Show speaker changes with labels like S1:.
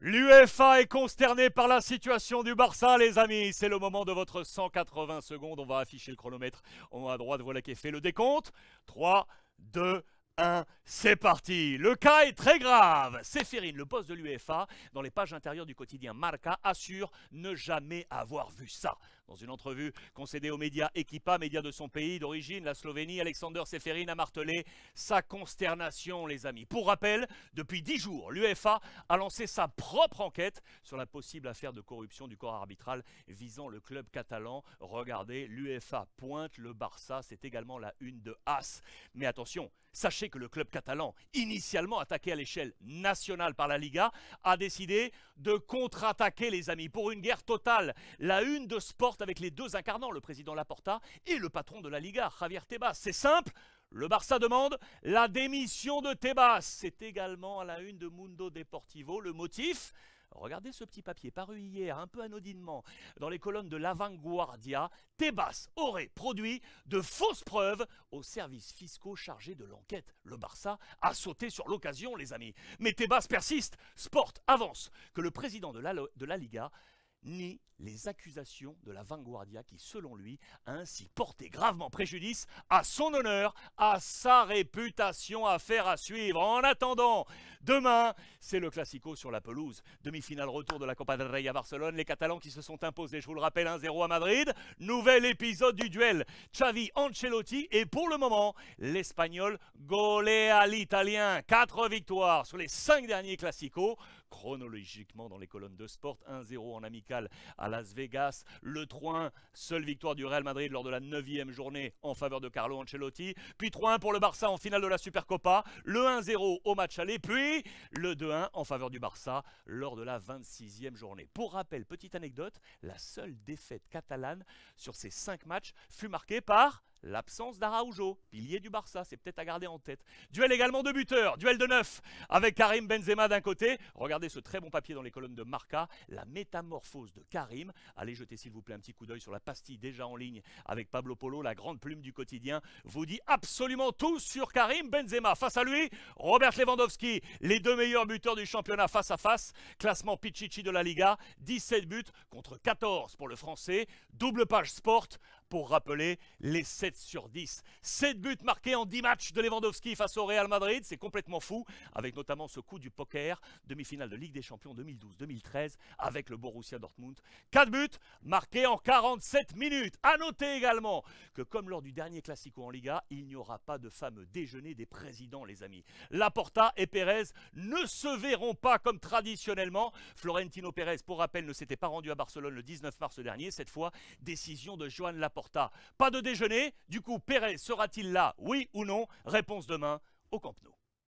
S1: L'UEFA est consternée par la situation du Barça, les amis. C'est le moment de votre 180 secondes. On va afficher le chronomètre en haut à droite. Voilà qui est fait le décompte. 3, 2, 1, c'est parti. Le cas est très grave. Ceferin, le boss de l'UEFA, dans les pages intérieures du quotidien Marca, assure ne jamais avoir vu ça. Dans une entrevue concédée aux médias Equipa, médias de son pays d'origine, la Slovénie, Alexander Ceferin a martelé sa consternation, les amis. Pour rappel, depuis 10 jours, l'UEFA a lancé sa propre enquête sur la possible affaire de corruption du corps arbitral visant le club catalan. Regardez, l'UEFA pointe le Barça, c'est également la une de AS. Mais attention, sachez que le club catalan, initialement attaqué à l'échelle nationale par la Liga, a décidé de contre-attaquer, les amis, pour une guerre totale. La une de Sport avec les deux incarnants, le président Laporta et le patron de la Liga, Javier Tebas. C'est simple, le Barça demande la démission de Tebas. C'est également à la une de Mundo Deportivo. Le motif ? Regardez ce petit papier paru hier, un peu anodinement, dans les colonnes de La Vanguardia. Tebas aurait produit de fausses preuves aux services fiscaux chargés de l'enquête. Le Barça a sauté sur l'occasion, les amis. Mais Tebas persiste. Sport avance que le président de la Liga nie les accusations de la Vanguardia qui, selon lui, a ainsi porté gravement préjudice à son honneur, à sa réputation. Affaire à suivre. En attendant, demain, c'est le Classico sur la pelouse. Demi-finale retour de la Copa del Rey à Barcelone. Les Catalans qui se sont imposés, je vous le rappelle, 1-0 à Madrid. Nouvel épisode du duel Xavi-Ancelotti. Et pour le moment, l'Espagnol goléa l'Italien. 4 victoires sur les 5 derniers Classicos. Chronologiquement dans les colonnes de Sport, 1-0 en amical à Las Vegas. Le 3-1, seule victoire du Real Madrid lors de la 9e journée en faveur de Carlo Ancelotti. Puis 3-1 pour le Barça en finale de la Supercopa. Le 1-0 au match aller. Puis le 2-1 en faveur du Barça lors de la 26e journée. Pour rappel, petite anecdote, la seule défaite catalane sur ces 5 matchs fut marquée par l'absence d'Araujo, pilier du Barça, c'est peut-être à garder en tête. Duel également de buteurs, duel de 9 avec Karim Benzema d'un côté. Regardez ce très bon papier dans les colonnes de Marca, la métamorphose de Karim. Allez jeter s'il vous plaît un petit coup d'œil sur la pastille déjà en ligne avec Pablo Polo, la grande plume du quotidien, vous dit absolument tout sur Karim Benzema. Face à lui, Robert Lewandowski, les 2 meilleurs buteurs du championnat face à face. Classement Pichichi de la Liga, 17 buts contre 14 pour le français. Double page Sport pour rappeler les 7 sur 10. 7 buts marqués en 10 matchs de Lewandowski face au Real Madrid, c'est complètement fou, avec notamment ce coup du poker, demi-finale de Ligue des Champions 2012-2013 avec le Borussia Dortmund. 4 buts marqués en 47 minutes. A noter également que comme lors du dernier Classico en Liga, il n'y aura pas de fameux déjeuner des présidents, les amis. Laporta et Pérez ne se verront pas comme traditionnellement. Florentino Pérez, pour rappel, ne s'était pas rendu à Barcelone le 19 mars dernier. Cette fois, décision de Joan Laporta. Pas de déjeuner, du coup Pérez sera-t-il là, oui ou non? Réponse demain au Camp Nou.